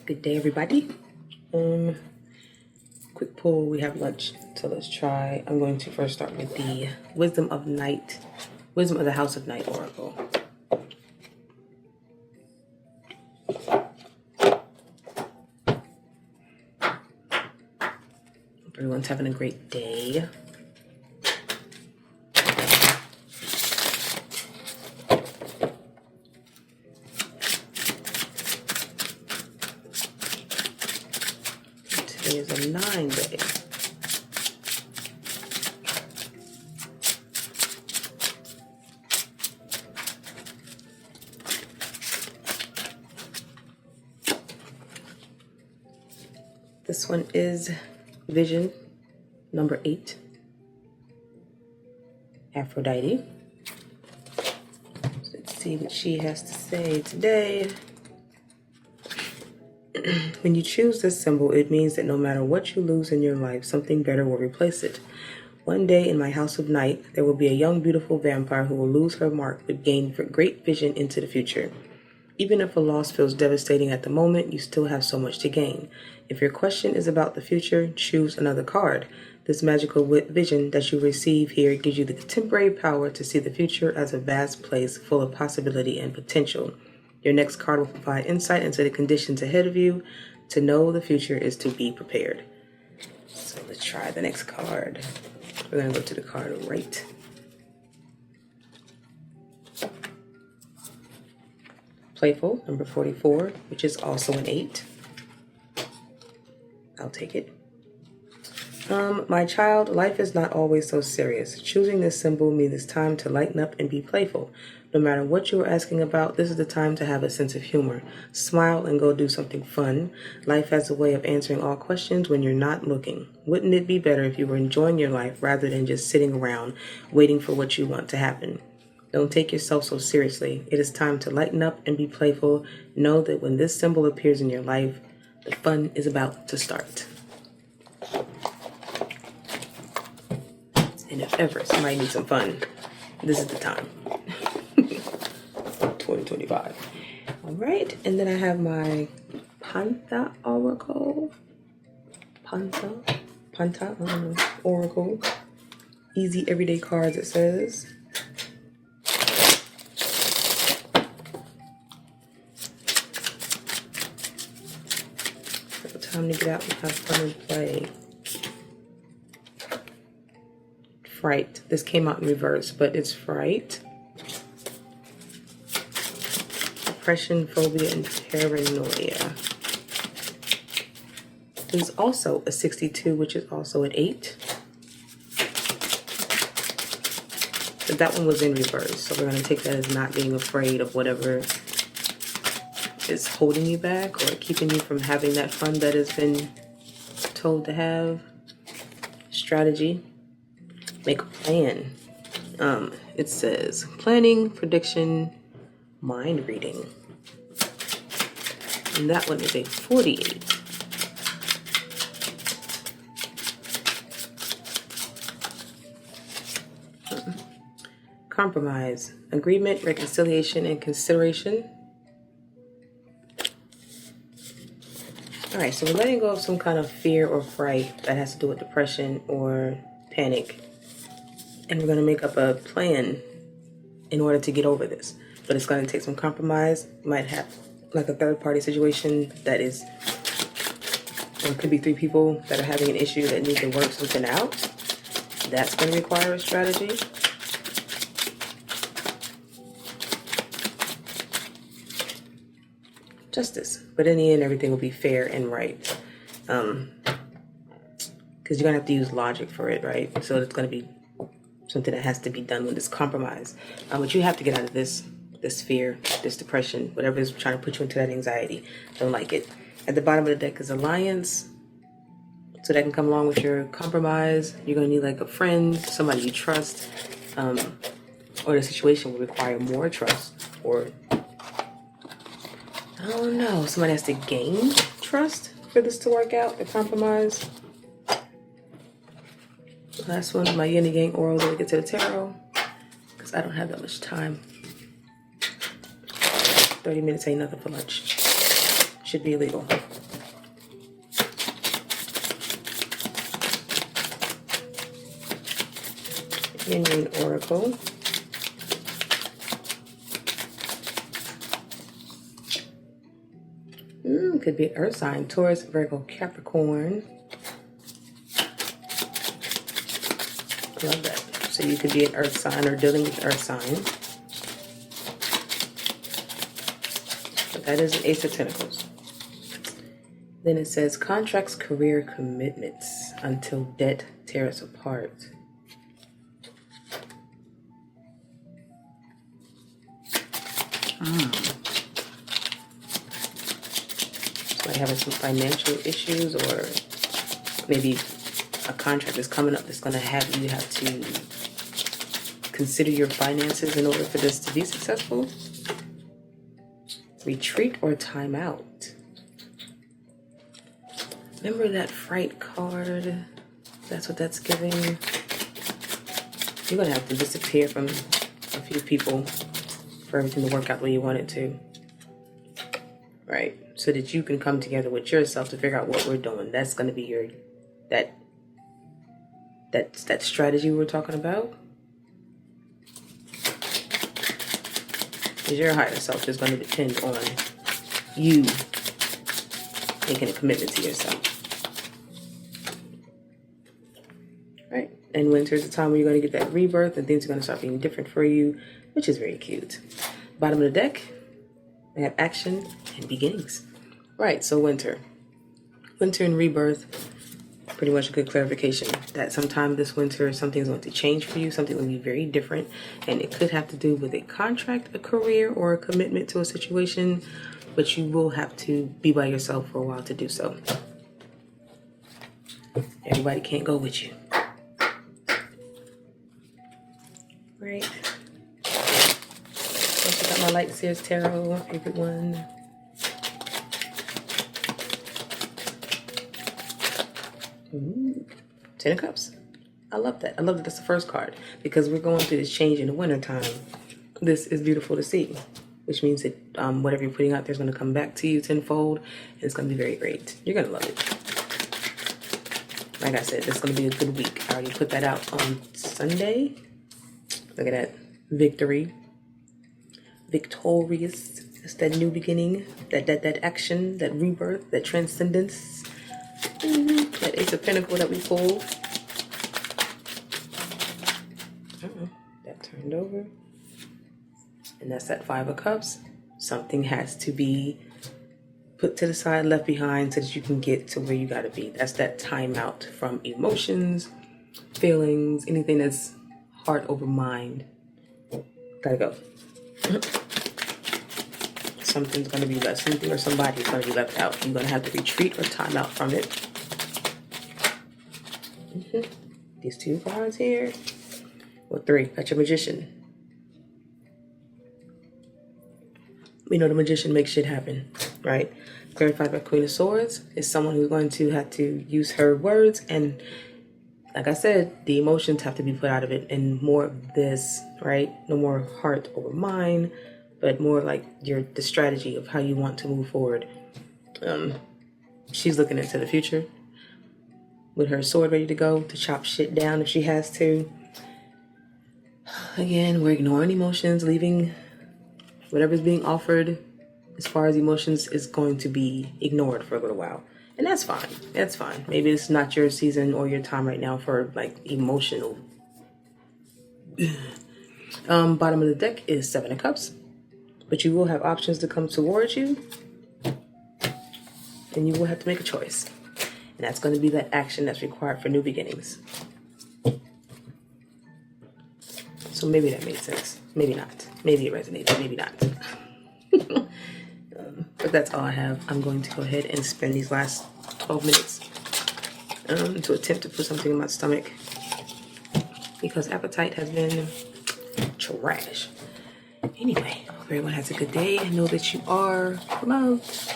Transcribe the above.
Good day, everybody. Quick pull. We have lunch, so let's try. I'm going to first start with the Wisdom of the House of Night Oracle. Hope everyone's having a great day. Today is a 9 day. This one is Vision number 8, Aphrodite. Let's see what she has to say today. When you choose this symbol, it means that no matter what you lose in your life, something better will replace it. One day in my house of night, there will be a young, beautiful vampire who will lose her mark but gain great vision into the future. Even if a loss feels devastating at the moment, you still have so much to gain. If your question is about the future, choose another card. This magical vision that you receive here gives you the temporary power to see the future as a vast place full of possibility and potential. Your next card will provide insight into the conditions ahead of you. To know the future is to be prepared. So let's try the next card. We're going to go to the card right. Playful, number 44, which is also an 8. I'll take it. My child, life is not always so serious. Choosing this symbol means it's time to lighten up and be playful. No matter what you are asking about, this is the time to have a sense of humor. Smile and go do something fun. Life has a way of answering all questions when you're not looking. Wouldn't it be better if you were enjoying your life rather than just sitting around waiting for what you want to happen? Don't take yourself so seriously. It is time to lighten up and be playful. Know that when this symbol appears in your life, the fun is about to start. And if ever somebody needs some fun, this is the time. 2025. All right, and then I have my Panta Oracle. Panta, I don't know, Oracle. Easy everyday cards, it says. Time to get out and have fun and play. Fright. This came out in reverse, but it's fright. Depression, phobia, and paranoia. There's also a 62, which is also an 8. But that one was in reverse, so we're going to take that as not being afraid of whatever is holding you back or keeping you from having that fun that has been told to have. Strategy. Make a plan. It says planning, prediction, mind reading. And that one is a 48. Compromise. Agreement, reconciliation, and consideration. All right, so we're letting go of some kind of fear or fright that has to do with depression or panic. And we're going to make up a plan in order to get over this. But it's going to take some compromise. You might have like a third-party situation that is, or it could be 3 people that are having an issue that need to work something out. That's going to require a strategy. Justice. But in the end, everything will be fair and right. Because you're going to have to use logic for it, right? So it's going to be something that has to be done with this compromise. But you have to get out of this fear, this depression, whatever is trying to put you into that anxiety. Don't like it. At the bottom of the deck is alliance. So that can come along with your compromise. You're going to need like a friend, somebody you trust, or the situation will require more trust, or I don't know, somebody has to gain trust for this to work out, the compromise. Last one, my yin and yang oral that we get to the tarot, because I don't have that much time. 30 minutes ain't nothing for lunch. should be illegal. Indian Oracle. Could be an earth sign. Taurus, Virgo, Capricorn. Love that. So you could be an earth sign or dealing with earth sign. But that is an Ace of Pentacles. Then it says contracts, career, commitments until debt tear us apart. Like having some financial issues, or maybe a contract is coming up that's going to have you have to consider your finances in order for this to be successful. Retreat or time out. Remember that fright card? That's what that's giving. You're going to have to disappear from a few people for everything to work out the way you want it to. Right? So that you can come together with yourself to figure out what we're doing. That's going to be your that strategy we were talking about. Because your higher self is going to depend on you making a commitment to yourself. Right? And winter is the time where you're going to get that rebirth and things are going to start being different for you, which is very cute. Bottom of the deck, we have action and beginnings. Right, so winter. Winter and rebirth, pretty much a good clarification that sometime this winter something's going to change for you, something will be very different, and it could have to do with a contract, a career, or a commitment to a situation, but you will have to be by yourself for a while to do so. Everybody can't go with you. Right. Also got my Light Sears Tarot, my favorite one. Ten of Cups. I love that. I love that that's the first card because we're going through this change in the winter time. This is beautiful to see, which means that whatever you're putting out there is going to come back to you tenfold, and it's going to be very great. You're going to love it. Like I said, this is going to be a good week. I already put that out on Sunday. Look at that. Victory. Victorious. It's that new beginning, that action, that rebirth, that transcendence. That Ace of Pentacles that we pulled. That turned over. And that's that Five of Cups. Something has to be put to the side, left behind, so that you can get to where you gotta be. That's that time out from emotions, feelings, anything that's heart over mind. Gotta go. Something's gonna be left. Something or somebody's gonna be left out. You're gonna have to retreat or time out from it. These two cards here. Well, three. That's your Magician. We know the Magician makes shit happen, right? Clarified by Queen of Swords is someone who's going to have to use her words, and like I said, the emotions have to be put out of it, and more of this, right? No more heart over mind, but more like the strategy of how you want to move forward. She's looking into the future with her sword ready to go to chop shit down if she has to. Again, we're ignoring emotions, leaving whatever's being offered as far as emotions is going to be ignored for a little while. And that's fine. That's fine. Maybe it's not your season or your time right now for like emotional. Bottom of the deck is Seven of Cups. But you will have options to come towards you. And you will have to make a choice. And that's going to be that action that's required for new beginnings. So maybe that made sense. Maybe not. Maybe it resonated. Maybe not. But that's all I have. I'm going to go ahead and spend these last 12 minutes to attempt to put something in my stomach. Because appetite has been trash. Anyway, hope everyone has a good day. Know that you are loved.